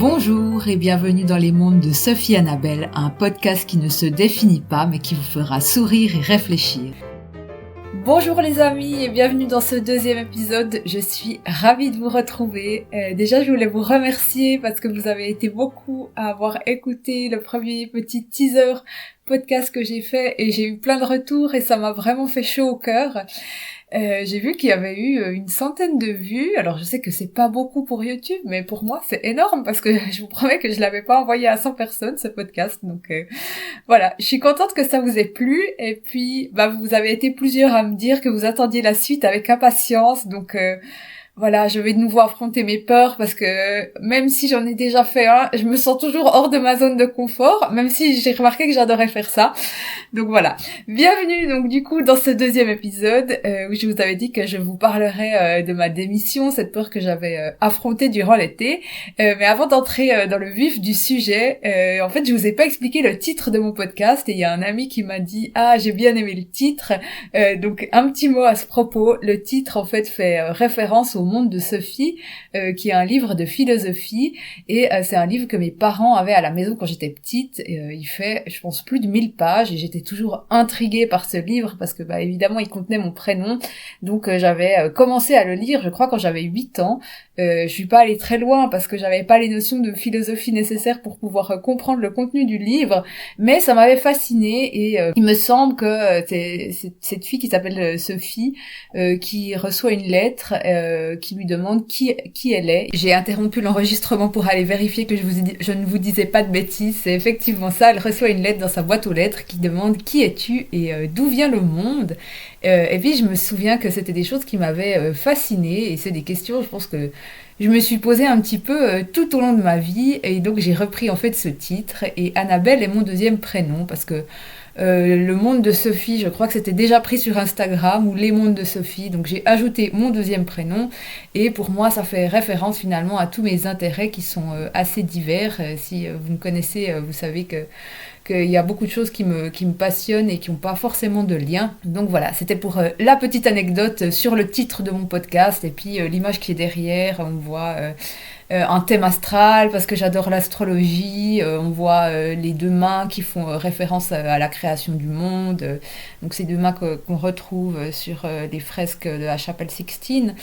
Bonjour et bienvenue dans les mondes de Sophie Annabelle, un podcast qui ne se définit pas mais qui vous fera sourire et réfléchir. Bonjour les amis et bienvenue dans ce deuxième épisode, je suis ravie de vous retrouver. Déjà je voulais vous remercier parce que vous avez été beaucoup à avoir écouté le premier petit teaser podcast que j'ai fait et j'ai eu plein de retours et ça m'a vraiment fait chaud au cœur. J'ai vu qu'il y avait eu une centaine de vues, alors je sais que c'est pas beaucoup pour YouTube, mais pour moi c'est énorme parce que je vous promets que je l'avais pas envoyé à 100 personnes ce podcast, donc voilà, je suis contente que ça vous ait plu, et puis vous avez été plusieurs à me dire que vous attendiez la suite avec impatience, donc voilà, je vais de nouveau affronter mes peurs parce que même si j'en ai déjà fait un, je me sens toujours hors de ma zone de confort, même si j'ai remarqué que j'adorais faire ça. Donc voilà, bienvenue donc du coup dans ce deuxième épisode où je vous avais dit que je vous parlerai de ma démission, cette peur que j'avais affrontée durant l'été. Mais avant d'entrer dans le vif du sujet, en fait je vous ai pas expliqué le titre de mon podcast et il y a un ami qui m'a dit « Ah, j'ai bien aimé le titre ». Donc un petit mot à ce propos, le titre en fait fait référence au monde de Sophie, qui est un livre de philosophie, et c'est un livre que mes parents avaient à la maison quand j'étais petite, et il fait, je pense, plus de 1000 pages, et j'étais toujours intriguée par ce livre, parce que, évidemment, il contenait mon prénom, donc j'avais commencé à le lire, je crois, quand j'avais 8 ans. Je suis pas allée très loin, parce que j'avais pas les notions de philosophie nécessaires pour pouvoir comprendre le contenu du livre, mais ça m'avait fascinée, et il me semble que c'est cette fille qui s'appelle Sophie, qui reçoit une lettre, qui lui demande qui elle est. J'ai interrompu l'enregistrement pour aller vérifier que je ne vous disais pas de bêtises. C'est effectivement ça, elle reçoit une lettre dans sa boîte aux lettres qui demande qui es-tu et d'où vient le monde. Et puis je me souviens que c'était des choses qui m'avaient fascinée, et c'est des questions, je pense que je me suis posée un petit peu tout au long de ma vie, et donc j'ai repris en fait ce titre, et Annabelle est mon deuxième prénom parce que le monde de Sophie, je crois que c'était déjà pris sur Instagram, ou les mondes de Sophie, donc j'ai ajouté mon deuxième prénom, et pour moi ça fait référence finalement à tous mes intérêts qui sont assez divers. Si vous me connaissez, vous savez qu'il y a beaucoup de choses qui me passionnent et qui n'ont pas forcément de lien. Donc voilà, c'était pour la petite anecdote sur le titre de mon podcast, et puis l'image qui est derrière, on voit un thème astral parce que j'adore l'astrologie, on voit les deux mains qui font référence à la création du monde, donc ces deux mains qu'on retrouve sur les fresques de la chapelle Sixtine,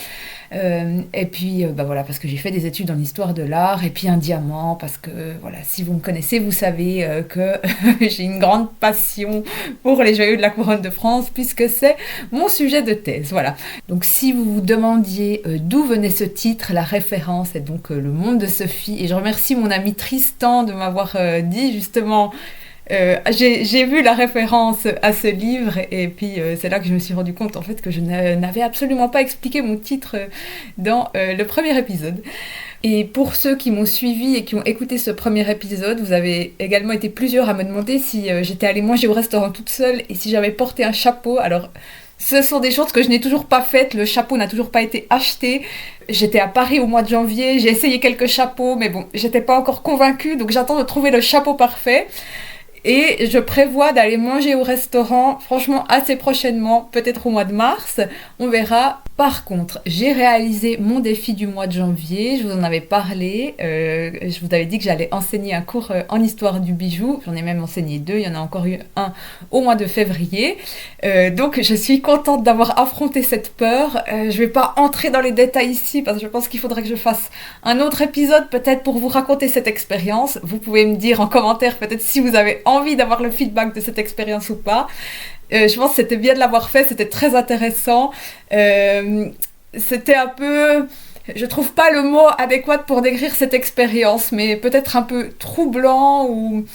et puis voilà, parce que j'ai fait des études en histoire de l'art, et puis un diamant parce que voilà, si vous me connaissez vous savez que j'ai une grande passion pour les joyaux de la couronne de France puisque c'est mon sujet de thèse. Voilà, donc si vous vous demandiez d'où venait ce titre, la référence est donc le monde de Sophie, et je remercie mon ami Tristan de m'avoir dit justement j'ai vu la référence à ce livre, et puis c'est là que je me suis rendu compte en fait que je n'avais absolument pas expliqué mon titre dans le premier épisode. Et pour ceux qui m'ont suivi et qui ont écouté ce premier épisode, vous avez également été plusieurs à me demander si j'étais allée manger au restaurant toute seule et si j'avais porté un chapeau. Alors ce sont des choses que je n'ai toujours pas faites, le chapeau n'a toujours pas été acheté. J'étais à Paris au mois de janvier, j'ai essayé quelques chapeaux, mais bon, j'étais pas encore convaincue, donc j'attends de trouver le chapeau parfait. Et je prévois d'aller manger au restaurant, franchement, assez prochainement, peut-être au mois de mars, on verra. Par contre, j'ai réalisé mon défi du mois de janvier, je vous en avais parlé, je vous avais dit que j'allais enseigner un cours en histoire du bijou, j'en ai même enseigné 2, il y en a encore eu un au mois de février, donc je suis contente d'avoir affronté cette peur. Je vais pas entrer dans les détails ici parce que je pense qu'il faudrait que je fasse un autre épisode peut-être pour vous raconter cette expérience. Vous pouvez me dire en commentaire peut-être si vous avez envie d'avoir le feedback de cette expérience ou pas. Je pense que c'était bien de l'avoir fait, c'était très intéressant. C'était un peu... Je trouve pas le mot adéquat pour décrire cette expérience, mais peut-être un peu troublant ou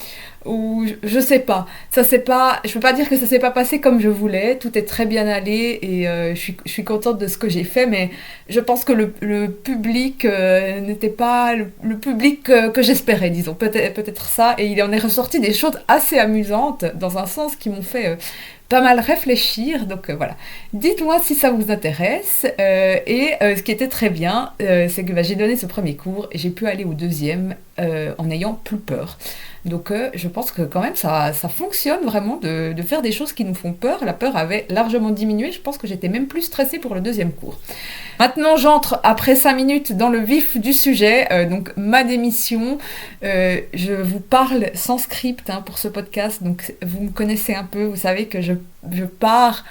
je sais pas. Ça c'est pas... Je peux pas dire que ça s'est pas passé comme je voulais. Tout est très bien allé, et je suis contente de ce que j'ai fait, mais je pense que le public n'était pas le public que j'espérais, disons. Peut-être ça, et il en est ressorti des choses assez amusantes, dans un sens qui m'ont fait pas mal réfléchir, donc voilà. Dites-moi si ça vous intéresse, et ce qui était très bien, c'est que j'ai donné ce premier cours, et j'ai pu aller au deuxième, en n'ayant plus peur. Donc je pense que quand même ça fonctionne vraiment de faire des choses qui nous font peur. La peur avait largement diminué, je pense que j'étais même plus stressée pour le deuxième cours. Maintenant j'entre après 5 minutes dans le vif du sujet, donc ma démission. Je vous parle sans script pour ce podcast, donc vous me connaissez un peu, vous savez que je pars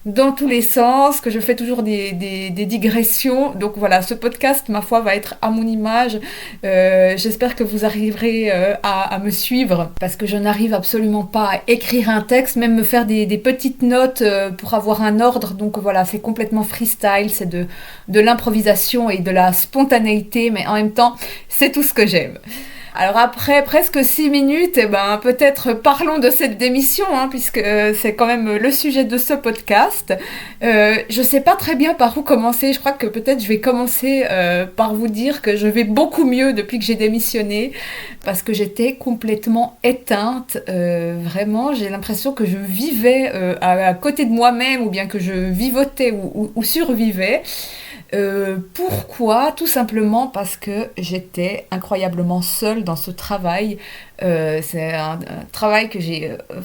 dans tous les sens, que je fais toujours des digressions. Donc voilà, ce podcast, ma foi, va être à mon image. J'espère que vous arriverez à me suivre, parce que je n'arrive absolument pas à écrire un texte, même me faire des petites notes pour avoir un ordre. Donc voilà, c'est complètement freestyle, c'est de l'improvisation et de la spontanéité, mais en même temps, c'est tout ce que j'aime. Alors après presque 6 minutes, peut-être parlons de cette démission, puisque c'est quand même le sujet de ce podcast. Je sais pas très bien par où commencer. Je crois que peut-être je vais commencer par vous dire que je vais beaucoup mieux depuis que j'ai démissionné, parce que j'étais complètement éteinte. Vraiment, j'ai l'impression que je vivais à côté de moi-même, ou bien que je vivotais ou survivais. Pourquoi ? Tout simplement parce que j'étais incroyablement seule dans ce travail. C'est un travail que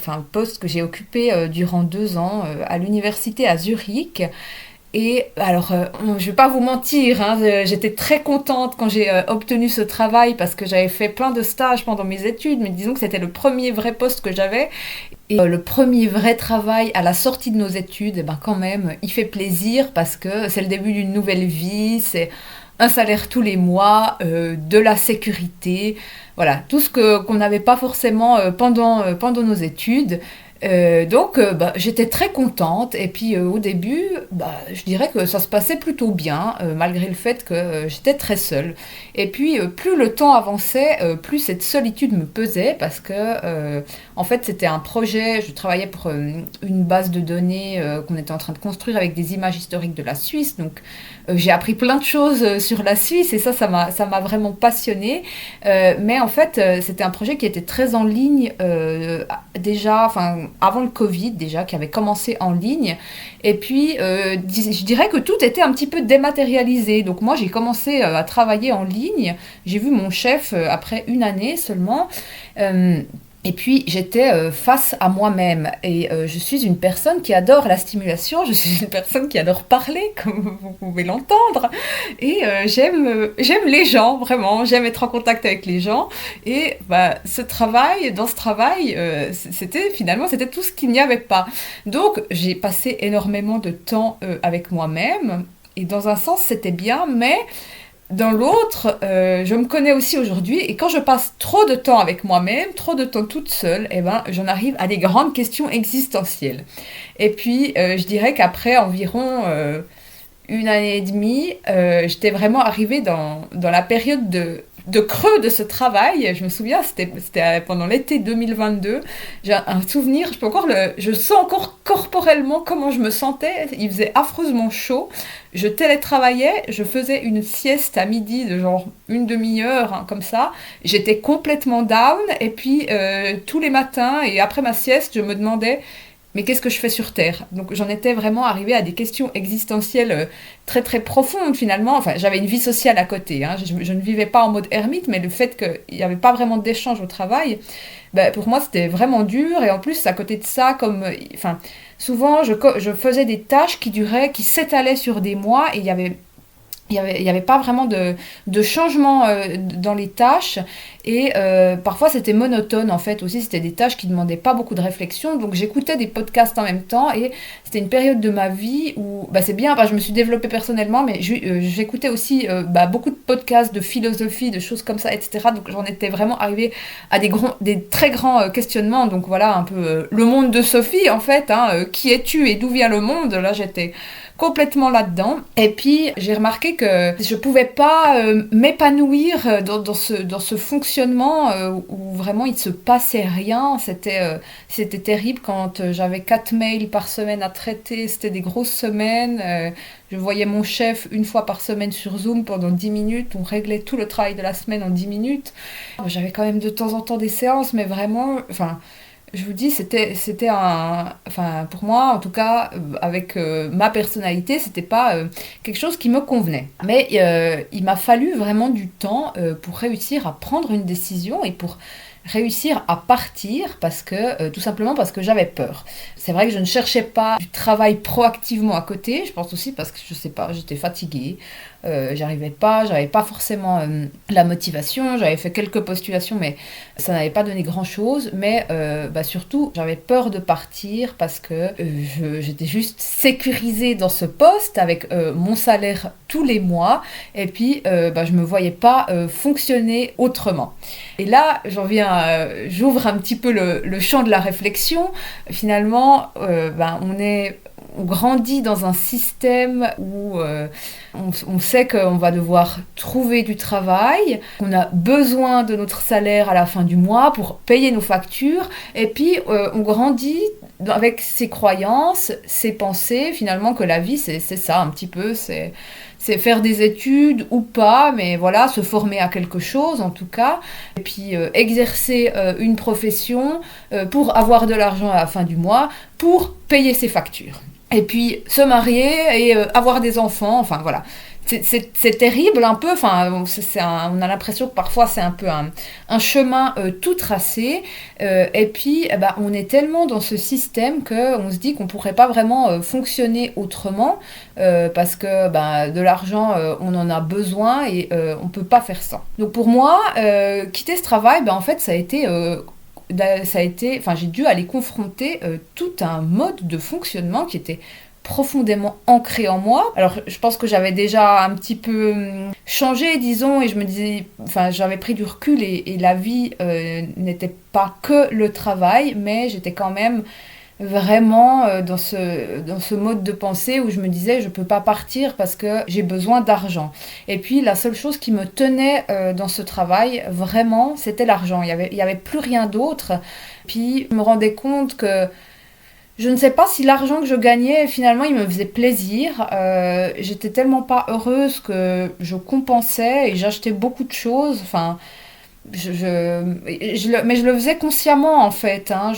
un poste que j'ai occupé durant 2 ans à l'université à Zurich. Et alors, je vais pas vous mentir, j'étais très contente quand j'ai obtenu ce travail, parce que j'avais fait plein de stages pendant mes études, mais disons que c'était le premier vrai poste que j'avais. Et le premier vrai travail à la sortie de nos études, quand même, il fait plaisir, parce que c'est le début d'une nouvelle vie, c'est un salaire tous les mois, de la sécurité, voilà, tout ce qu'on n'avait pas forcément pendant nos études. Donc j'étais très contente, et puis au début je dirais que ça se passait plutôt bien, malgré le fait que j'étais très seule. Et puis plus le temps avançait, plus cette solitude me pesait, parce que en fait c'était un projet. Je travaillais pour une base de données qu'on était en train de construire avec des images historiques de la Suisse. Donc j'ai appris plein de choses sur la Suisse, et ça m'a vraiment passionnée. Mais en fait c'était un projet qui était très en ligne déjà, avant le Covid déjà, qui avait commencé en ligne. Et puis je dirais que tout était un petit peu dématérialisé. Donc moi j'ai commencé à travailler en ligne. J'ai vu mon chef après 1 année seulement. Et puis j'étais face à moi-même, et je suis une personne qui adore la stimulation, je suis une personne qui adore parler, comme vous pouvez l'entendre, et j'aime les gens, vraiment, j'aime être en contact avec les gens. Et dans ce travail, c'était tout ce qu'il n'y avait pas. Donc j'ai passé énormément de temps avec moi-même, et dans un sens c'était bien, mais dans l'autre, je me connais aussi aujourd'hui, et quand je passe trop de temps avec moi-même, trop de temps toute seule, j'en arrive à des grandes questions existentielles. Et puis, je dirais qu'après environ 1 année et demie, j'étais vraiment arrivée dans la période de creux de ce travail. Je me souviens, c'était pendant l'été 2022. J'ai un souvenir, je sens encore corporellement comment je me sentais. Il faisait affreusement chaud. Je télétravaillais, je faisais une sieste à midi de genre 1/2 heure, comme ça. J'étais complètement down, et puis tous les matins et après ma sieste, je me demandais: mais qu'est-ce que je fais sur Terre ? Donc j'en étais vraiment arrivée à des questions existentielles très très profondes finalement. J'avais une vie sociale à côté, je ne vivais pas en mode ermite, mais le fait qu'il n'y avait pas vraiment d'échange au travail, pour moi c'était vraiment dur. Et en plus, à côté de ça, souvent je faisais des tâches qui s'étalaient sur des mois, et il y avait pas vraiment de changement dans les tâches. Et parfois c'était monotone, en fait aussi. C'était des tâches qui demandaient pas beaucoup de réflexion. Donc j'écoutais des podcasts en même temps, et c'était une période de ma vie où c'est bien, je me suis développée personnellement, mais j'écoutais aussi beaucoup de podcasts de philosophie, de choses comme ça, etc. Donc j'en étais vraiment arrivée à des très grands questionnements. Donc voilà un peu le monde de Sophie, en fait, qui es-tu et d'où vient le monde ? Là j'étais complètement là-dedans. Et puis j'ai remarqué que je pouvais pas m'épanouir dans ce fonctionnement où vraiment il se passait rien. C'était terrible quand j'avais 4 mails par semaine à traiter. C'était des grosses semaines. Je voyais mon chef 1 fois par semaine sur Zoom pendant 10 minutes. On réglait tout le travail de la semaine en 10 minutes. J'avais quand même de temps en temps des séances, mais vraiment, je vous dis, enfin, pour moi, en tout cas, avec ma personnalité, c'était pas quelque chose qui me convenait. Mais il m'a fallu vraiment du temps pour réussir à prendre une décision et pour réussir à partir parce que, tout simplement parce que j'avais peur. C'est vrai que je ne cherchais pas du travail proactivement à côté, je pense aussi parce que, je sais pas, j'étais fatiguée, j'avais pas forcément la motivation, j'avais fait quelques postulations, mais ça n'avait pas donné grand-chose, mais surtout, j'avais peur de partir parce que j'étais juste sécurisée dans ce poste avec mon salaire tous les mois, et puis je me voyais pas fonctionner autrement. Et là, j'ouvre un petit peu le champ de la réflexion. Finalement, on grandit dans un système où on sait qu'on va devoir trouver du travail, qu'on a besoin de notre salaire à la fin du mois pour payer nos factures, et puis on grandit avec ses croyances, ses pensées, finalement que la vie c'est ça un petit peu, c'est faire des études ou pas, mais voilà, se former à quelque chose en tout cas, et puis exercer une profession pour avoir de l'argent à la fin du mois, pour payer ses factures. Et puis se marier et avoir des enfants, enfin voilà. C'est terrible un peu, enfin, on a l'impression que parfois c'est un peu un chemin tout tracé, et puis on est tellement dans ce système qu'on se dit qu'on ne pourrait pas vraiment fonctionner autrement, parce que de l'argent on en a besoin et on ne peut pas faire ça. Donc pour moi, quitter ce travail, en fait ça a été... j'ai dû aller confronter tout un mode de fonctionnement qui était profondément ancré en moi. Alors, je pense que j'avais déjà un petit peu changé, disons, et je me disais, enfin, j'avais pris du recul et la vie n'était pas que le travail, mais j'étais quand même vraiment dans ce mode de pensée où je me disais je peux pas partir parce que j'ai besoin d'argent. Et puis la seule chose qui me tenait dans ce travail vraiment c'était l'argent, il y avait plus rien d'autre. Puis je me rendais compte que je ne sais pas si l'argent que je gagnais finalement il me faisait plaisir, j'étais tellement pas heureuse que je compensais et j'achetais beaucoup de choses, enfin mais je le faisais consciemment en fait, hein.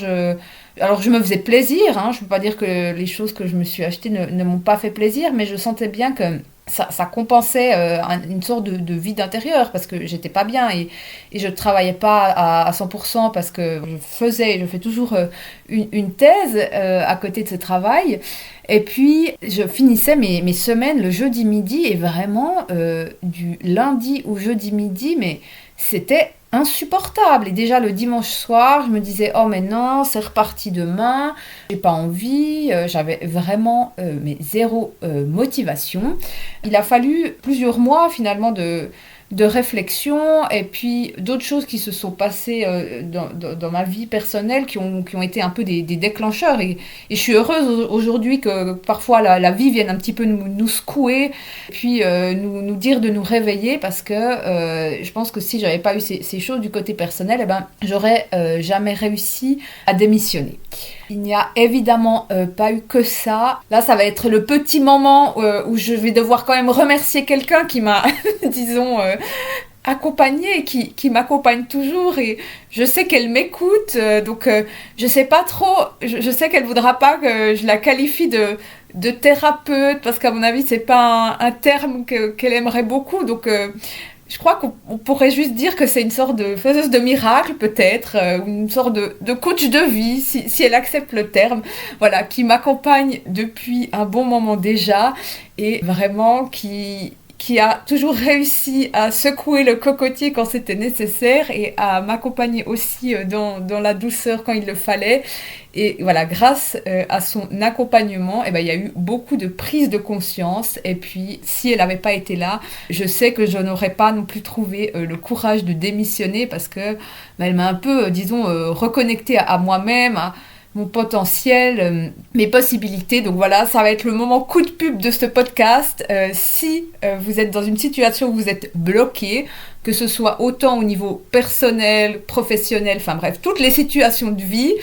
Alors je me faisais plaisir, hein, je ne peux pas dire que les choses que je me suis achetées ne m'ont pas fait plaisir, mais je sentais bien que ça compensait une sorte de vide intérieur parce que j'étais pas bien et je ne travaillais pas à 100% parce que je fais toujours une thèse à côté de ce travail. Et puis, je finissais mes semaines le jeudi midi et vraiment, du lundi au jeudi midi, mais c'était insupportable. Et déjà, le dimanche soir, je me disais, oh mais non, c'est reparti demain, j'ai pas envie, j'avais vraiment mais zéro motivation. Il a fallu plusieurs mois finalement de réflexion et puis d'autres choses qui se sont passées dans ma vie personnelle qui ont été un peu des déclencheurs et je suis heureuse aujourd'hui que parfois la vie vienne un petit peu nous secouer puis nous dire de nous réveiller parce que je pense que si j'avais pas eu ces choses du côté personnel, j'aurais jamais réussi à démissionner. Il n'y a évidemment pas eu que ça. Là, ça va être le petit moment où je vais devoir quand même remercier quelqu'un qui m'a, disons, accompagnée, qui m'accompagne toujours. Et je sais qu'elle m'écoute, donc je sais pas trop. Je sais qu'elle voudra pas que je la qualifie de thérapeute, parce qu'à mon avis, c'est pas un terme qu'elle aimerait beaucoup. Donc je crois qu'on pourrait juste dire que c'est une sorte de faiseuse de miracles, peut-être, ou une sorte de coach de vie, si elle accepte le terme, voilà, qui m'accompagne depuis un bon moment déjà, et vraiment qui a toujours réussi à secouer le cocotier quand c'était nécessaire, et à m'accompagner aussi dans la douceur quand il le fallait. Et voilà, grâce à son accompagnement, il y a eu beaucoup de prise de conscience. Et puis, si elle n'avait pas été là, je sais que je n'aurais pas non plus trouvé le courage de démissionner parce que elle m'a un peu, disons, reconnectée à moi-même, à mon potentiel, mes possibilités. Donc voilà, ça va être le moment coup de pub de ce podcast. Si vous êtes dans une situation où vous êtes bloqué, que ce soit autant au niveau personnel, professionnel, enfin bref, toutes les situations de vie,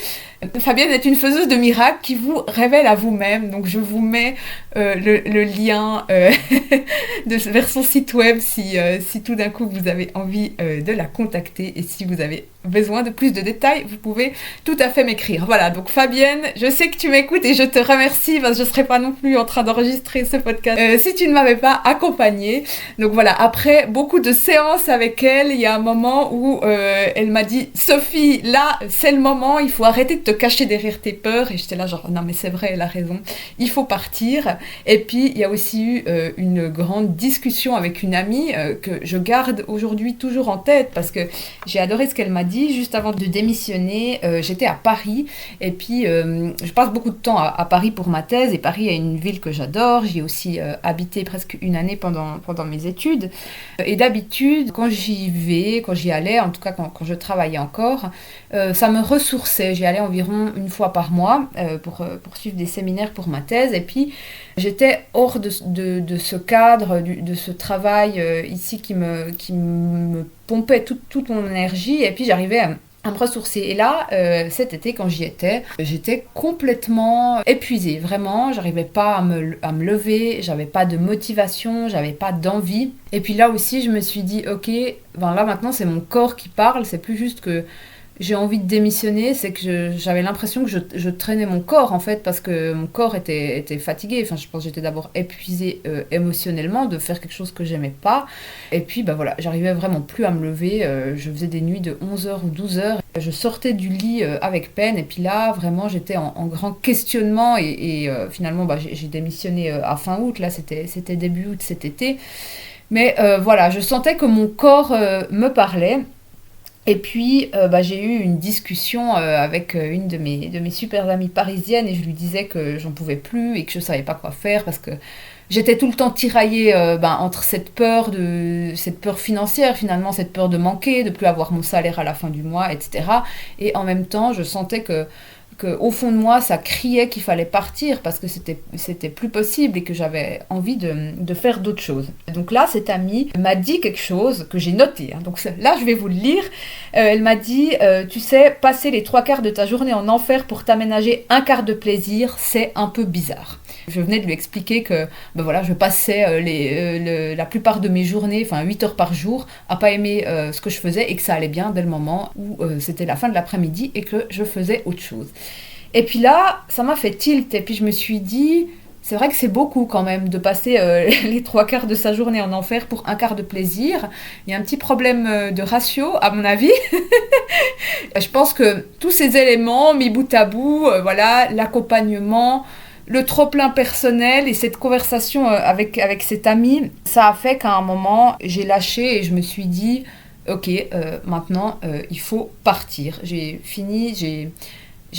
Fabienne est une faiseuse de miracles qui vous révèle à vous-même. Donc je vous mets le lien vers son site web si tout d'un coup vous avez envie de la contacter, et si vous avez besoin de plus de détails, vous pouvez tout à fait m'écrire. Voilà, donc Fabienne, je sais que tu m'écoutes et je te remercie, parce que je ne serais pas non plus en train d'enregistrer ce podcast si tu ne m'avais pas accompagnée. Donc voilà, après beaucoup de séances avec elle, il y a un moment où elle m'a dit « Sophie, là, c'est le moment, il faut arrêter de te cacher derrière tes peurs ». Et j'étais là genre « Non mais c'est vrai, elle a raison, il faut partir ». Et puis il y a aussi eu une grande discussion avec une amie que je garde aujourd'hui toujours en tête, parce que j'ai adoré ce qu'elle m'a dit. Juste avant de démissionner, j'étais à Paris, et puis je passe beaucoup de temps à Paris pour ma thèse, et Paris est une ville que j'adore. J'y ai aussi habité presque une année pendant mes études, et d'habitude quand j'y allais, en tout cas quand je travaillais encore, ça me ressourçait. J'y allais environ une fois par mois pour suivre des séminaires pour ma thèse, et puis j'étais hors de ce cadre, de ce travail ici qui me pompait toute mon énergie, et puis j'arrivais à me ressourcer. Et là, cet été, quand j'y étais, j'étais complètement épuisée. Vraiment, j'arrivais pas à me lever, j'avais pas de motivation, j'avais pas d'envie. Et puis là aussi, je me suis dit, ok, ben là maintenant, c'est mon corps qui parle, c'est plus juste que j'ai envie de démissionner, c'est que j'avais l'impression que je traînais mon corps, en fait, parce que mon corps était fatigué. Enfin, je pense que j'étais d'abord épuisée émotionnellement de faire quelque chose que j'aimais pas. Et puis, bah voilà, j'arrivais vraiment plus à me lever. Je faisais des nuits de 11h ou 12h. Je sortais du lit avec peine. Et puis là, vraiment, j'étais en grand questionnement. Et finalement, bah, j'ai démissionné à fin août. Là, c'était début août cet été. Mais voilà, je sentais que mon corps me parlait. Et puis, j'ai eu une discussion avec une de mes super amies parisiennes, et je lui disais que j'en pouvais plus et que je savais pas quoi faire, parce que j'étais tout le temps tiraillée entre cette peur financière, finalement, cette peur de manquer, de plus avoir mon salaire à la fin du mois, etc. Et en même temps, je sentais que au fond de moi, ça criait qu'il fallait partir, parce que c'était plus possible et que j'avais envie de faire d'autres choses. Donc là, cette amie m'a dit quelque chose que j'ai noté. Donc là, je vais vous le lire. Elle m'a dit, tu sais, passer les 3/4 de ta journée en enfer pour t'aménager un quart de plaisir, c'est un peu bizarre. Je venais de lui expliquer que je passais la plupart de mes journées, 8 heures par jour, à pas aimer ce que je faisais, et que ça allait bien dès le moment où c'était la fin de l'après-midi et que je faisais autre chose. Et puis là, ça m'a fait tilt, et puis je me suis dit, c'est vrai que c'est beaucoup quand même de passer les 3/4 de sa journée en enfer pour un quart de plaisir. Il y a un petit problème de ratio, à mon avis. Je pense que tous ces éléments mis bout à bout, l'accompagnement, le trop-plein personnel et cette conversation avec cet ami, ça a fait qu'à un moment, j'ai lâché et je me suis dit, ok, maintenant, il faut partir. J'ai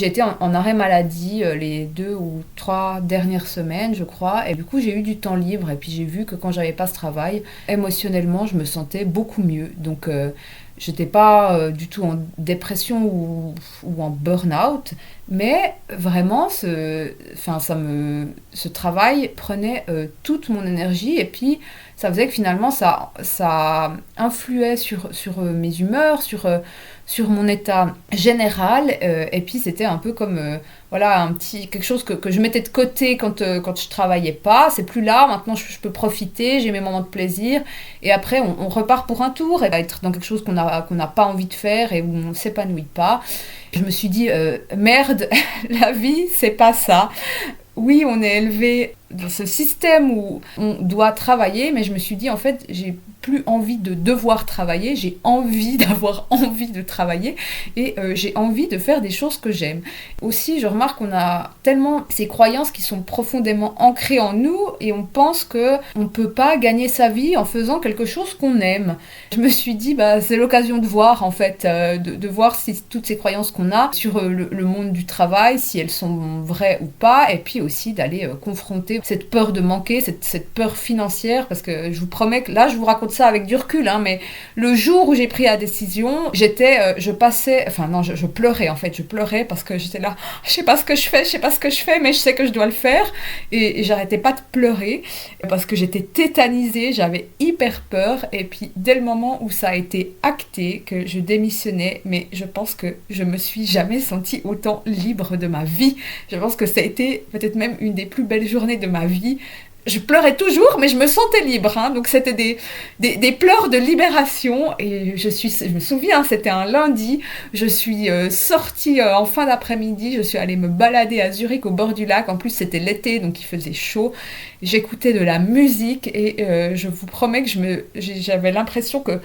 été en arrêt maladie les 2 ou 3 dernières semaines, je crois, et du coup, j'ai eu du temps libre, et puis j'ai vu que quand j'avais pas ce travail, émotionnellement, je me sentais beaucoup mieux. Donc, j'étais pas du tout en dépression ou en burn-out, mais vraiment, ce travail prenait toute mon énergie, et puis ça faisait que finalement, ça influait sur mes humeurs, sur mon état général, et puis c'était un peu comme quelque chose que je mettais de côté quand je travaillais pas. C'est plus là, maintenant je peux profiter, j'ai mes moments de plaisir, et après on repart pour un tour, et être dans quelque chose qu'on n'a pas envie de faire et où on s'épanouit pas. Je me suis dit merde, la vie c'est pas ça. Oui, on est élevé dans ce système où on doit travailler, mais je me suis dit, en fait, j'ai plus envie de devoir travailler, j'ai envie d'avoir envie de travailler, et j'ai envie de faire des choses que j'aime. Aussi, je remarque qu'on a tellement ces croyances qui sont profondément ancrées en nous, et on pense qu'on ne peut pas gagner sa vie en faisant quelque chose qu'on aime. Je me suis dit, c'est l'occasion de voir, en fait, de voir si toutes ces croyances qu'on a sur le monde du travail, si elles sont vraies ou pas, et puis aussi d'aller confronter cette peur de manquer, cette peur financière, parce que je vous promets que là, je vous raconte ça avec du recul, mais le jour où j'ai pris la décision, je pleurais en fait, je pleurais parce que j'étais là, je sais pas ce que je fais, mais je sais que je dois le faire, et j'arrêtais pas de pleurer, parce que j'étais tétanisée, j'avais hyper peur, et puis dès le moment où ça a été acté, que je démissionnais, mais je pense que je me suis jamais sentie autant libre de ma vie. Je pense que ça a été peut-être même une des plus belles journées de ma vie. Je pleurais toujours, mais je me sentais libre, hein. Donc c'était des pleurs de libération. Et je me souviens, c'était un lundi. Je suis sortie en fin d'après-midi. Je suis allée me balader à Zurich au bord du lac. En plus, c'était l'été, donc il faisait chaud. J'écoutais de la musique et je vous promets que j'avais l'impression que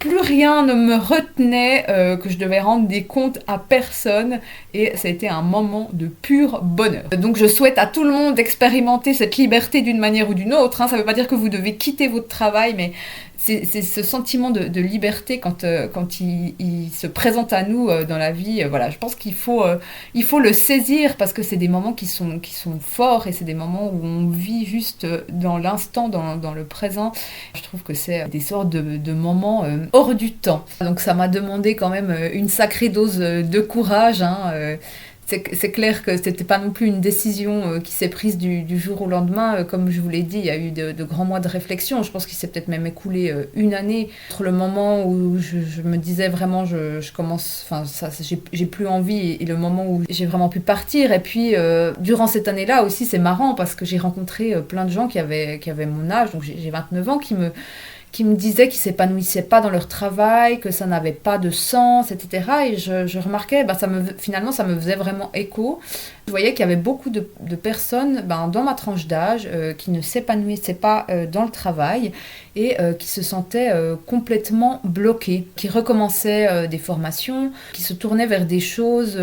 plus rien ne me retenait, que je devais rendre des comptes à personne, et ça a été un moment de pur bonheur. Donc je souhaite à tout le monde d'expérimenter cette liberté d'une manière ou d'une autre, hein. Ça ne veut pas dire que vous devez quitter votre travail, mais c'est ce sentiment de liberté quand il se présente à nous dans la vie. Voilà, je pense qu'il faut le saisir, parce que c'est des moments qui sont forts, et c'est des moments où on vit juste dans l'instant, dans le présent. Je trouve que c'est des sortes de moments hors du temps. Donc ça m'a demandé quand même une sacrée dose de courage, hein. C'est clair que c'était pas non plus une décision qui s'est prise du jour au lendemain. Comme je vous l'ai dit, il y a eu de grands mois de réflexion. Je pense qu'il s'est peut-être même écoulé une année entre le moment où je me disais vraiment je commence, enfin ça, j'ai plus envie, et le moment où j'ai vraiment pu partir. Et puis durant cette année-là aussi, c'est marrant parce que j'ai rencontré plein de gens qui avaient mon âge, donc j'ai 29 ans, qui me disaient qu'ils ne s'épanouissaient pas dans leur travail, que ça n'avait pas de sens, etc. Et je remarquais, finalement, ça me faisait vraiment écho. Je voyais qu'il y avait beaucoup de personnes dans ma tranche d'âge qui ne s'épanouissaient pas dans le travail, et qui se sentaient complètement bloquées, qui recommençaient des formations, qui se tournaient vers des choses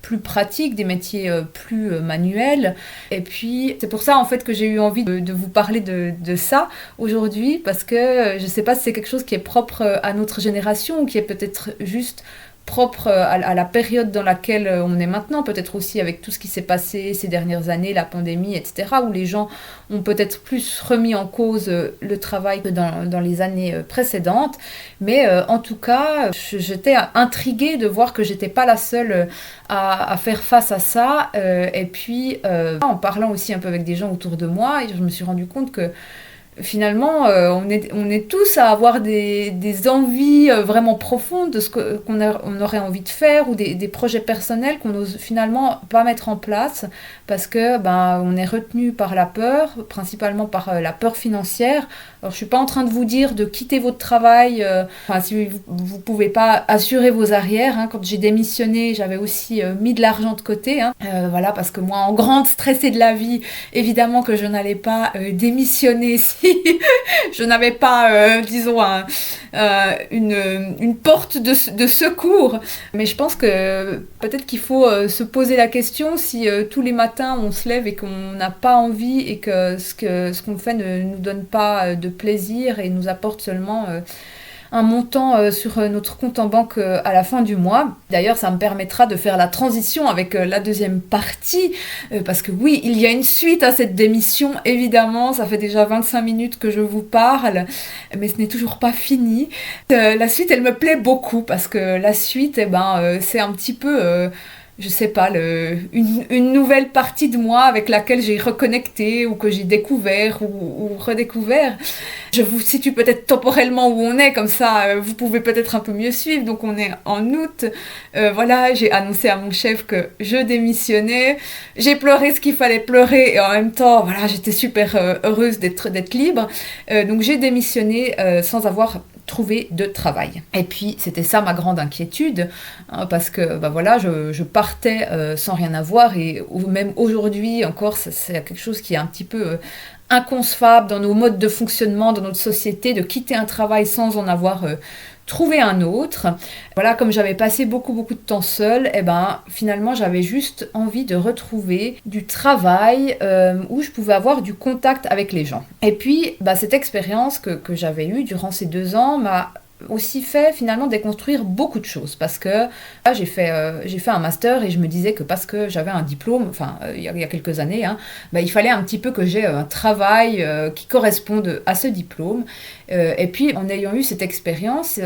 plus pratiques, des métiers plus manuels. Et puis, c'est pour ça en fait que j'ai eu envie de vous parler de ça aujourd'hui, parce que je ne sais pas si c'est quelque chose qui est propre à notre génération, ou qui est peut-être juste propre à la période dans laquelle on est maintenant, peut-être aussi avec tout ce qui s'est passé ces dernières années, la pandémie, etc., où les gens ont peut-être plus remis en cause le travail que dans les années précédentes. Mais en tout cas, j'étais intriguée de voir que j'étais pas la seule à faire face à ça. Et puis, en parlant aussi un peu avec des gens autour de moi, je me suis rendu compte que finalement, on est tous à avoir des envies vraiment profondes de ce qu'on aurait envie de faire, ou des projets personnels qu'on n'ose finalement pas mettre en place, parce que on est retenu par la peur, principalement par la peur financière. Alors je suis pas en train de vous dire de quitter votre travail, si vous pouvez pas assurer vos arrières, hein. Quand j'ai démissionné, j'avais aussi mis de l'argent de côté, hein. Voilà, parce que moi, en grande stressée de la vie, évidemment que je n'allais pas démissionner si je n'avais pas, disons, une porte de secours. Mais je pense que peut-être qu'il faut se poser la question si tous les matins on se lève et qu'on n'a pas envie, et que ce qu'on fait ne nous donne pas de plaisir et nous apporte seulement un montant sur notre compte en banque à la fin du mois. D'ailleurs, ça me permettra de faire la transition avec la deuxième partie, parce que oui, il y a une suite à cette démission, évidemment. Ça fait déjà 25 minutes que je vous parle, mais ce n'est toujours pas fini. La suite, elle me plaît beaucoup, parce que la suite, c'est un petit peu... je sais pas, une nouvelle partie de moi avec laquelle j'ai reconnecté, ou que j'ai découvert ou redécouvert. Je vous situe peut-être temporellement où on est, comme ça vous pouvez peut-être un peu mieux suivre. Donc on est en août, voilà, j'ai annoncé à mon chef que je démissionnais, j'ai pleuré ce qu'il fallait pleurer, et en même temps, voilà, j'étais super heureuse d'être libre. Donc j'ai démissionné sans avoir trouvé de travail. Et puis c'était ça ma grande inquiétude, hein, parce que voilà, je partais sans rien avoir, et même aujourd'hui encore, c'est quelque chose qui est un petit peu inconcevable dans nos modes de fonctionnement, dans notre société, de quitter un travail sans en avoir trouvé un autre. Voilà, comme j'avais passé beaucoup de temps seule, finalement j'avais juste envie de retrouver du travail où je pouvais avoir du contact avec les gens. Et puis cette expérience que j'avais eue durant ces 2 ans m'a aussi fait finalement déconstruire beaucoup de choses, parce que là, j'ai fait un master, et je me disais que parce que j'avais un diplôme, il y a quelques années, hein, il fallait un petit peu que j'ai un travail qui corresponde à ce diplôme. Et puis en ayant eu cette expérience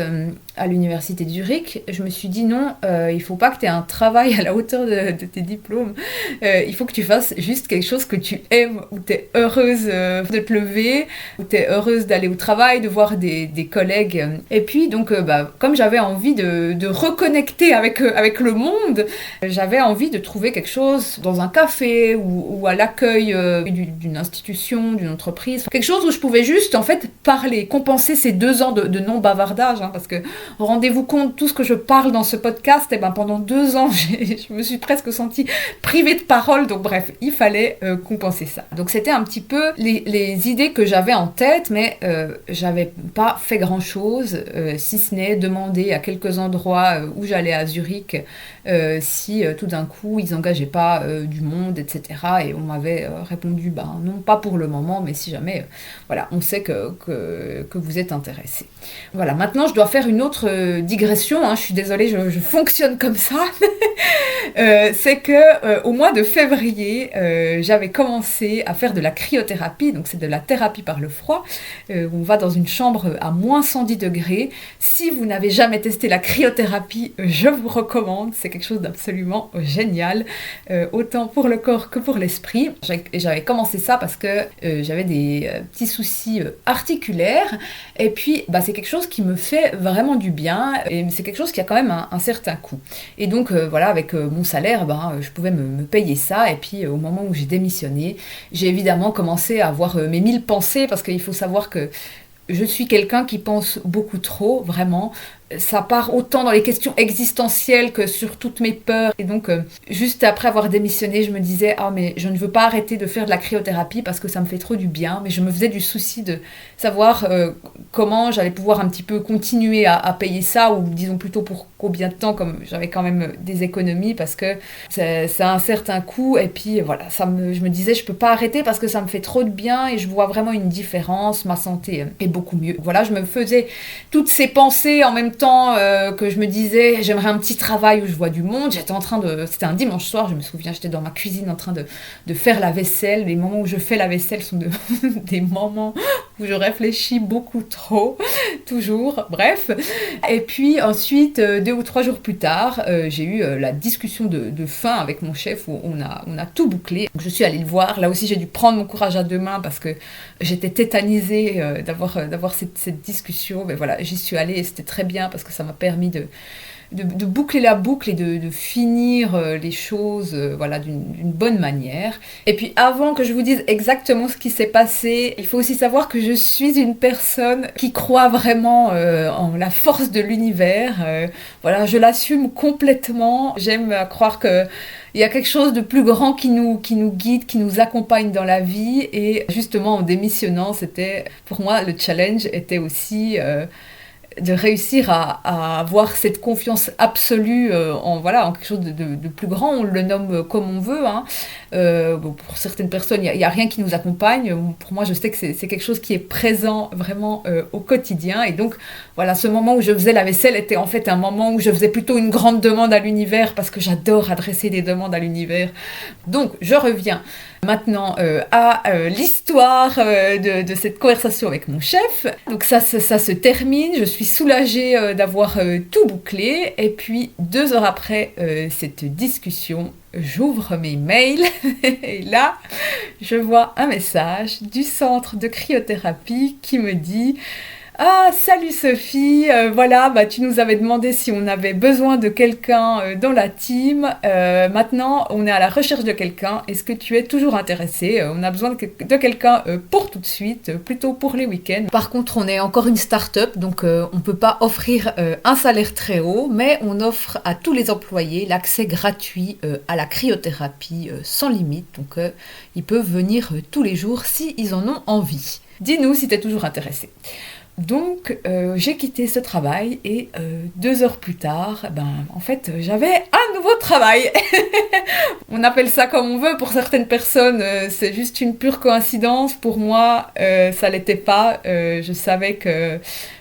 à l'université de Zurich, je me suis dit non, il faut pas que tu aies un travail à la hauteur de tes diplômes, il faut que tu fasses juste quelque chose que tu aimes, où tu es heureuse de te lever, où tu es heureuse d'aller au travail, de voir des collègues. Et puis donc comme j'avais envie de reconnecter avec le monde, j'avais envie de trouver quelque chose dans un café ou à l'accueil d'une institution, d'une entreprise, quelque chose où je pouvais juste en fait parler, compenser ces 2 ans de non-bavardage, parce que rendez-vous compte, tout ce que je parle dans ce podcast, pendant 2 ans, je me suis presque sentie privée de parole, donc bref, il fallait compenser ça. Donc c'était un petit peu les idées que j'avais en tête, mais j'avais pas fait grand-chose, si ce n'est demander à quelques endroits où j'allais à Zurich si tout d'un coup ils n'engageaient pas du monde, etc. Et on m'avait répondu non, pas pour le moment, mais si jamais, voilà, on sait que vous êtes intéressé. Voilà, maintenant je dois faire une autre digression, je suis désolée, je fonctionne comme ça. C'est que au mois de février, j'avais commencé à faire de la cryothérapie, donc c'est de la thérapie par le froid. On va dans une chambre à moins 110 degrés. Si vous n'avez jamais testé la cryothérapie, je vous recommande, c'est quelque chose d'absolument génial, autant pour le corps que pour l'esprit. J'avais commencé ça parce que j'avais des petits soucis articulaires, et puis c'est quelque chose qui me fait vraiment du bien, et c'est quelque chose qui a quand même un certain coût. Et donc voilà, avec mon salaire, je pouvais me payer ça, et puis au moment où j'ai démissionné, j'ai évidemment commencé à avoir mes 1000 pensées, parce qu'il faut savoir que je suis quelqu'un qui pense beaucoup trop, vraiment. Ça part autant dans les questions existentielles que sur toutes mes peurs. Et donc, juste après avoir démissionné, je me disais « Ah, mais je ne veux pas arrêter de faire de la cryothérapie parce que ça me fait trop du bien. » Mais je me faisais du souci de savoir comment j'allais pouvoir un petit peu continuer à payer ça, ou disons plutôt pour combien de temps, comme j'avais quand même des économies, parce que ça a un certain coût. Et puis voilà, je me disais « Je peux pas arrêter parce que ça me fait trop de bien et je vois vraiment une différence. Ma santé est beaucoup mieux. » Voilà, je me faisais toutes ces pensées en même temps que je me disais j'aimerais un petit travail où je vois du monde. C'était un dimanche soir, je me souviens, j'étais dans ma cuisine en train de faire la vaisselle. Les moments où je fais la vaisselle sont des moments où je réfléchis beaucoup trop, toujours, bref. Et puis ensuite, 2 ou 3 jours plus tard, j'ai eu la discussion de fin avec mon chef où on a tout bouclé. Donc, je suis allée le voir, là aussi j'ai dû prendre mon courage à 2 mains parce que j'étais tétanisée d'avoir cette discussion. Mais voilà, j'y suis allée et c'était très bien parce que ça m'a permis de boucler la boucle et de finir les choses voilà, d'une bonne manière. Et puis avant que je vous dise exactement ce qui s'est passé, il faut aussi savoir que je suis une personne qui croit vraiment en la force de l'univers. Voilà, je l'assume complètement. J'aime croire que il y a quelque chose de plus grand qui nous guide, qui nous accompagne dans la vie. Et justement, en démissionnant, pour moi, le challenge était aussi de réussir à avoir cette confiance absolue en quelque chose de plus grand. On le nomme comme on veut. Pour certaines personnes, il n'y a rien qui nous accompagne. Pour moi, je sais que c'est quelque chose qui est présent vraiment au quotidien. Et donc, voilà, ce moment où je faisais la vaisselle était en fait un moment où je faisais plutôt une grande demande à l'univers, parce que j'adore adresser des demandes à l'univers. Donc, je reviens maintenant à l'histoire de cette conversation avec mon chef. Donc ça se termine, je suis soulagée d'avoir tout bouclé. Et puis 2 heures après cette discussion, j'ouvre mes mails et là, je vois un message du centre de cryothérapie qui me dit « Ah, salut Sophie, voilà, tu nous avais demandé si on avait besoin de quelqu'un dans la team. Maintenant, on est à la recherche de quelqu'un. Est-ce que tu es toujours intéressée? On a besoin de quelqu'un pour tout de suite, plutôt pour les week-ends. Par contre, on est encore une start-up, donc on ne peut pas offrir un salaire très haut, mais on offre à tous les employés l'accès gratuit à la cryothérapie sans limite. Donc, ils peuvent venir tous les jours s'ils en ont envie. Dis-nous si tu es toujours intéressée. » Donc, j'ai quitté ce travail et 2 heures plus tard, en fait, j'avais un nouveau travail. On appelle ça comme on veut. Pour certaines personnes, c'est juste une pure coïncidence. Pour moi, ça l'était pas. Je savais que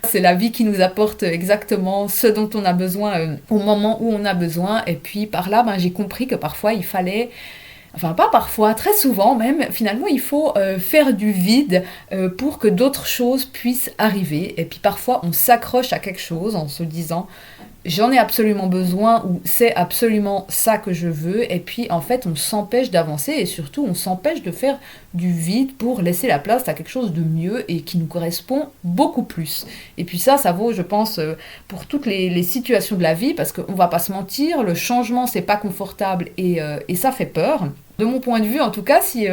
c'est la vie qui nous apporte exactement ce dont on a besoin au moment où on a besoin. Et puis, par là, j'ai compris que parfois, il fallait... Enfin, pas parfois, très souvent même, finalement, il faut faire du vide pour que d'autres choses puissent arriver. Et puis parfois, on s'accroche à quelque chose en se disant j'en ai absolument besoin ou c'est absolument ça que je veux, et puis en fait on s'empêche d'avancer et surtout on s'empêche de faire du vide pour laisser la place à quelque chose de mieux et qui nous correspond beaucoup plus. Et puis ça vaut, je pense, pour toutes les situations de la vie, parce qu'on va pas se mentir, le changement c'est pas confortable et ça fait peur. De mon point de vue en tout cas, si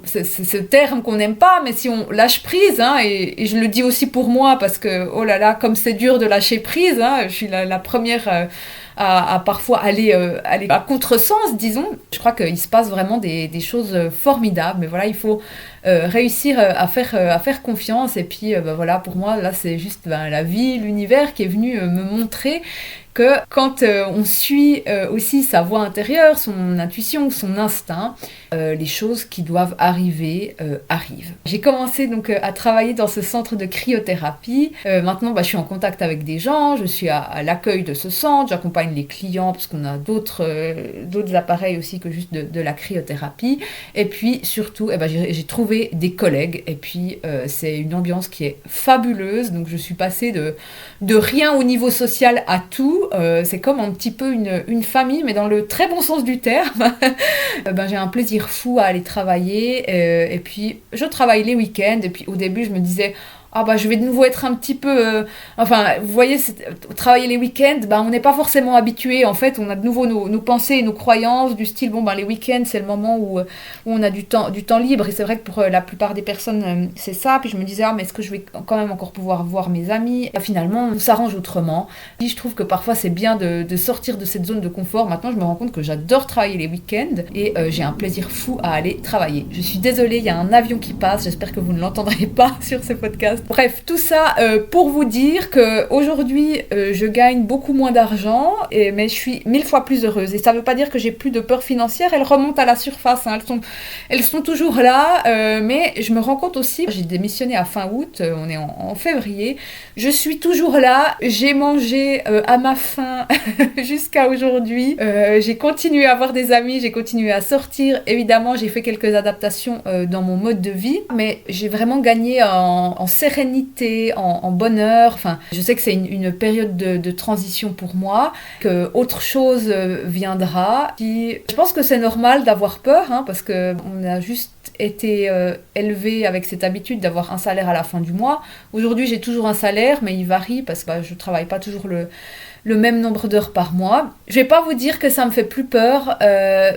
c'est ce terme qu'on n'aime pas, mais si on lâche prise, hein, et je le dis aussi pour moi, parce que, oh là là, comme c'est dur de lâcher prise, hein, je suis la première à parfois aller à contresens, disons. Je crois qu'il se passe vraiment des choses formidables, mais voilà, il faut réussir à faire confiance, et puis voilà, pour moi, là, c'est juste la vie, l'univers qui est venu me montrer que quand on suit aussi sa voix intérieure, son intuition, son instinct, les choses qui doivent arriver arrivent. J'ai commencé donc à travailler dans ce centre de cryothérapie. Maintenant, je suis en contact avec des gens, je suis à l'accueil de ce centre, j'accompagne les clients parce qu'on a d'autres appareils aussi que juste de la cryothérapie. Et puis surtout, j'ai trouvé des collègues, et puis c'est une ambiance qui est fabuleuse. Donc je suis passée de rien au niveau social à tout. C'est comme un petit peu une famille, mais dans le très bon sens du terme. J'ai un plaisir fou à aller travailler, et puis je travaille les week-ends, et puis au début je me disais je vais de nouveau être un petit peu... vous voyez, travailler les week-ends, on n'est pas forcément habitué. En fait, on a de nouveau nos pensées et nos croyances du style, les week-ends, c'est le moment où on a du temps libre. Et c'est vrai que pour la plupart des personnes, c'est ça. Puis je me disais, mais est-ce que je vais quand même encore pouvoir voir mes amis ? Finalement, on s'arrange autrement. Puis je trouve que parfois, c'est bien de sortir de cette zone de confort. Maintenant, je me rends compte que j'adore travailler les week-ends et j'ai un plaisir fou à aller travailler. Je suis désolée, il y a un avion qui passe. J'espère que vous ne l'entendrez pas sur ce podcast. Bref, tout ça pour vous dire qu'aujourd'hui, je gagne beaucoup moins d'argent, mais je suis 1000 fois plus heureuse. Et ça ne veut pas dire que j'ai plus de peur financière, elles remontent à la surface, hein. Elles sont toujours là, mais je me rends compte aussi, j'ai démissionné à fin août, on est en février, je suis toujours là, j'ai mangé à ma faim jusqu'à aujourd'hui, j'ai continué à avoir des amis, j'ai continué à sortir, évidemment j'ai fait quelques adaptations dans mon mode de vie, mais j'ai vraiment gagné en sérénité, en bonheur. Enfin, je sais que c'est une période de transition pour moi, que autre chose viendra. Puis, je pense que c'est normal d'avoir peur, hein, parce qu'on a juste été élevé avec cette habitude d'avoir un salaire à la fin du mois. Aujourd'hui, j'ai toujours un salaire, mais il varie parce que je travaille pas toujours le même nombre d'heures par mois. Je vais pas vous dire que ça me fait plus peur,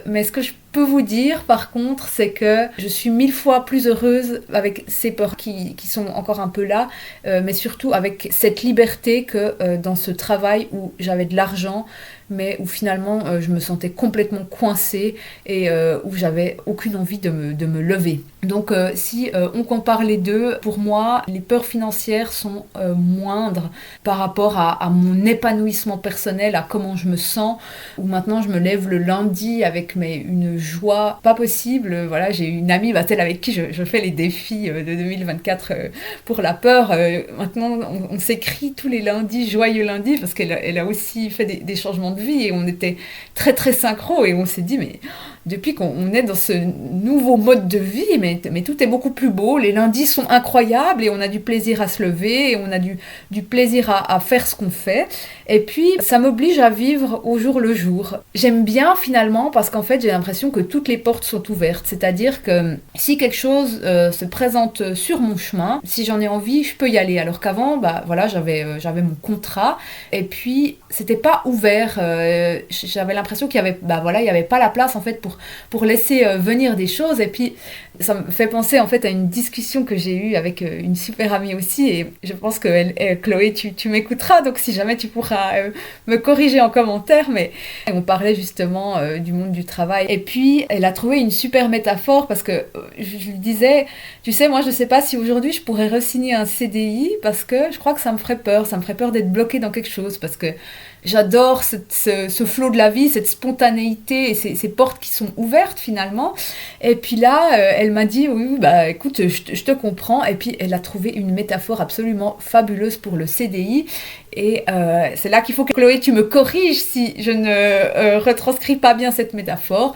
mais ce que je peux vous dire par contre, c'est que je suis 1000 fois plus heureuse avec ces peurs qui sont encore un peu là, mais surtout avec cette liberté que dans ce travail où j'avais de l'argent, mais où finalement je me sentais complètement coincée et où j'avais aucune envie de me lever. Donc si on compare les deux, pour moi, les peurs financières sont moindres par rapport à mon épanouissement personnel, à comment je me sens, où maintenant je me lève le lundi avec une joie pas possible. Voilà, j'ai une amie, celle avec qui je fais les défis de 2024 pour la peur. Maintenant, on s'écrit tous les lundis, joyeux lundi, parce qu'elle a aussi fait des changements de vie et on était très très synchro et on s'est dit, mais depuis qu'on est dans ce nouveau mode de vie, mais tout est beaucoup plus beau, les lundis sont incroyables et on a du plaisir à se lever et on a du plaisir à faire ce qu'on fait, et puis ça m'oblige à vivre au jour le jour. J'aime bien finalement parce qu'en fait j'ai l'impression que toutes les portes sont ouvertes, c'est-à-dire que si quelque chose se présente sur mon chemin, si j'en ai envie, je peux y aller, alors qu'avant j'avais mon contrat et puis c'était pas ouvert, j'avais l'impression qu'il y avait il y avait pas la place en fait pour laisser venir des choses, et puis ça me fait penser en fait à une discussion que j'ai eue avec une super amie aussi, et je pense que Chloé, tu m'écouteras, donc si jamais tu pourras me corriger en commentaire, mais on parlait justement du monde du travail, et puis elle a trouvé une super métaphore parce que je lui disais, tu sais, moi je sais pas si aujourd'hui je pourrais re-signer un CDI parce que je crois que ça me ferait peur d'être bloquée dans quelque chose, parce que j'adore ce flot de la vie, cette spontanéité et ces portes qui sont ouvertes finalement. Et puis là, elle m'a dit, oui, écoute, je te comprends. Et puis elle a trouvé une métaphore absolument fabuleuse pour le CDI. Et c'est là qu'il faut que Chloé, tu me corriges si je ne retranscris pas bien cette métaphore.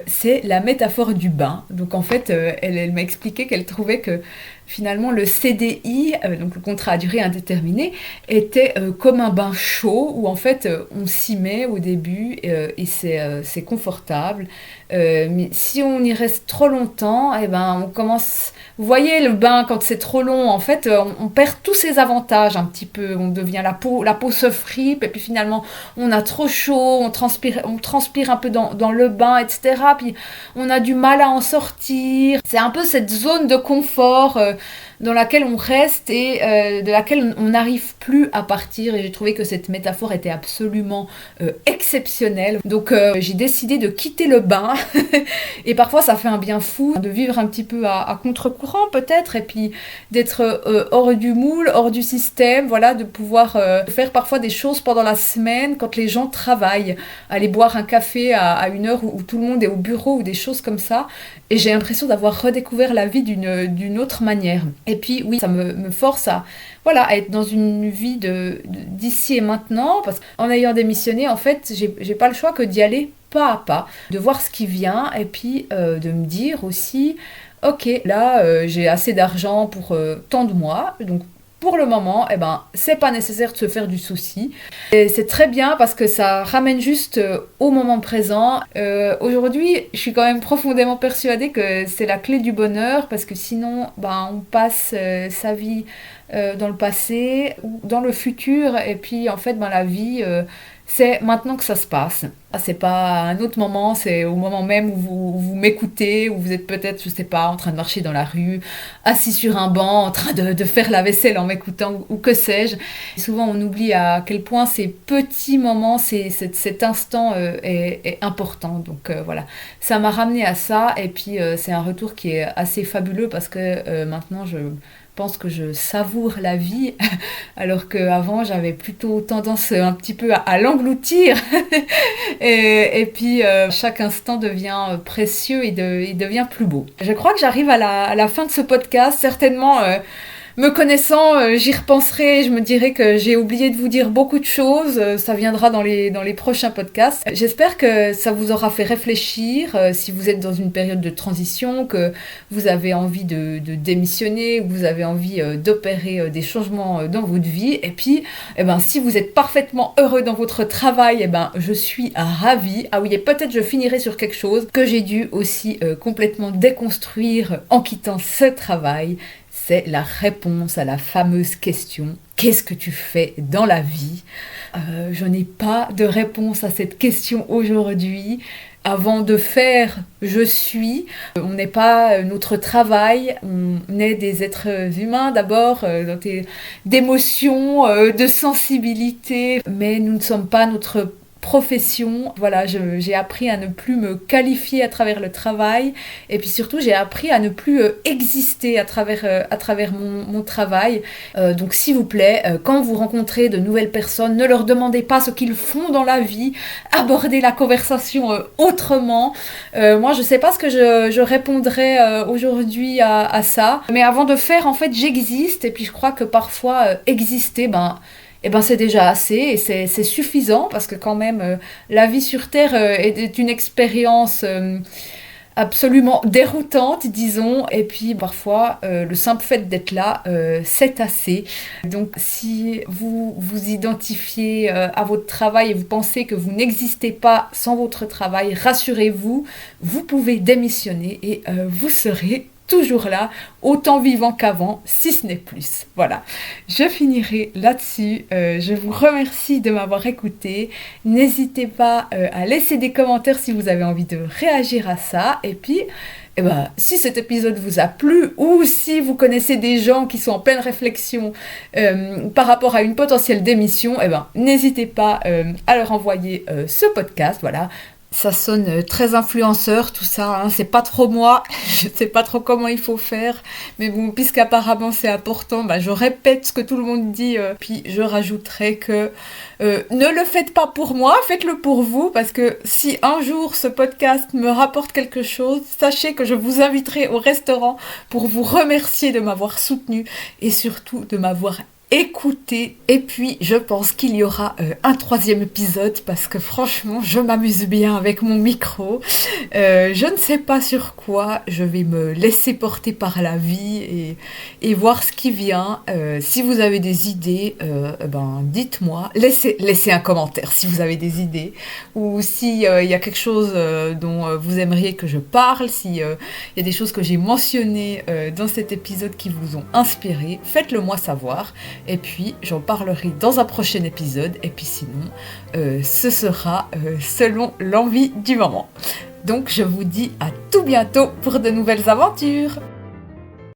C'est la métaphore du bain. Donc en fait, elle m'a expliqué qu'elle trouvait que finalement le CDI, donc le contrat à durée indéterminée, était comme un bain chaud où en fait on s'y met au début et c'est confortable. Mais si on y reste trop longtemps, eh ben on commence. Vous voyez le bain quand c'est trop long, en fait, on perd tous ses avantages un petit peu. On devient la peau se fripe et puis finalement on a trop chaud, on transpire un peu dans le bain, etc. Puis on a du mal à en sortir. C'est un peu cette zone de confort dans laquelle on reste et de laquelle on n'arrive plus à partir. Et j'ai trouvé que cette métaphore était absolument exceptionnelle. Donc j'ai décidé de quitter le bain et parfois ça fait un bien fou de vivre un petit peu à contre-courant peut-être et puis d'être hors du moule, hors du système, voilà, de pouvoir faire parfois des choses pendant la semaine quand les gens travaillent, aller boire un café à une heure où tout le monde est au bureau ou des choses comme ça. Et j'ai l'impression d'avoir redécouvert la vie d'une autre manière. Et puis oui, ça me force à être dans une vie d'ici et maintenant, parce qu'en ayant démissionné, en fait, j'ai pas le choix que d'y aller pas à pas, de voir ce qui vient, et puis de me dire aussi, ok, là, j'ai assez d'argent pour tant de mois, donc pour le moment, eh ben, c'est pas nécessaire de se faire du souci. Et c'est très bien parce que ça ramène juste au moment présent. Aujourd'hui, je suis quand même profondément persuadée que c'est la clé du bonheur parce que sinon, ben, on passe sa vie dans le passé ou dans le futur et puis en fait, ben, la vie, c'est maintenant que ça se passe. C'est pas à un autre moment, c'est au moment même où vous m'écoutez, où vous êtes peut-être, je sais pas, en train de marcher dans la rue, assis sur un banc, en train de faire la vaisselle en m'écoutant, ou que sais-je. Et souvent, on oublie à quel point ces petits moments, cet instant est important. Donc voilà, ça m'a ramené à ça, et puis c'est un retour qui est assez fabuleux parce que maintenant, je pense que je savoure la vie, alors qu'avant, j'avais plutôt tendance un petit peu à l'engloutir. Et puis chaque instant devient précieux et il devient plus beau. Je crois que j'arrive à la fin de ce podcast. Certainement, me connaissant, j'y repenserai. Je me dirai que j'ai oublié de vous dire beaucoup de choses. Ça viendra dans les prochains podcasts. J'espère que ça vous aura fait réfléchir. Si vous êtes dans une période de transition, que vous avez envie de démissionner, que vous avez envie d'opérer des changements dans votre vie. Et puis, eh ben, si vous êtes parfaitement heureux dans votre travail, eh ben, je suis ravie. Ah oui, et peut-être je finirai sur quelque chose que j'ai dû aussi complètement déconstruire en quittant ce travail. C'est la réponse à la fameuse question « Qu'est-ce que tu fais dans la vie ?» Je n'ai pas de réponse à cette question aujourd'hui. Avant de faire, je suis. On n'est pas notre travail, on est des êtres humains d'abord, d'émotions, de sensibilité, mais nous ne sommes pas notre profession. Voilà, j'ai appris à ne plus me qualifier à travers le travail et puis surtout j'ai appris à ne plus exister à travers mon travail. Donc s'il vous plaît, quand vous rencontrez de nouvelles personnes, ne leur demandez pas ce qu'ils font dans la vie, abordez la conversation autrement. Moi je sais pas ce que je répondrai aujourd'hui à ça, mais avant de faire en fait j'existe et puis je crois que parfois exister, c'est déjà assez et c'est suffisant parce que quand même la vie sur Terre est une expérience absolument déroutante, disons, et puis parfois le simple fait d'être là, c'est assez. Donc si vous vous identifiez à votre travail et vous pensez que vous n'existez pas sans votre travail, rassurez-vous, vous pouvez démissionner et vous serez toujours là, autant vivant qu'avant, si ce n'est plus. Voilà, je finirai là-dessus. Je vous remercie de m'avoir écouté. N'hésitez pas à laisser des commentaires si vous avez envie de réagir à ça. Et puis, si cet épisode vous a plu ou si vous connaissez des gens qui sont en pleine réflexion par rapport à une potentielle démission, n'hésitez pas à leur envoyer ce podcast. Voilà. Ça sonne très influenceur tout ça, hein. C'est pas trop moi, je sais pas trop comment il faut faire, mais bon, puisqu'apparemment c'est important, je répète ce que tout le monde dit, puis je rajouterai que ne le faites pas pour moi, faites-le pour vous, parce que si un jour ce podcast me rapporte quelque chose, sachez que je vous inviterai au restaurant pour vous remercier de m'avoir soutenu et surtout de m'avoir écouter. Et puis je pense qu'il y aura un troisième épisode parce que franchement je m'amuse bien avec mon micro. Je ne sais pas sur quoi, je vais me laisser porter par la vie et voir ce qui vient. Si vous avez des idées, dites-moi, laissez un commentaire si vous avez des idées ou s'il y a quelque chose dont vous aimeriez que je parle, s'il y a des choses que j'ai mentionnées dans cet épisode qui vous ont inspiré, faites-le moi savoir. Et puis j'en parlerai dans un prochain épisode. Et puis sinon, ce sera selon l'envie du moment. Donc je vous dis à tout bientôt pour de nouvelles aventures.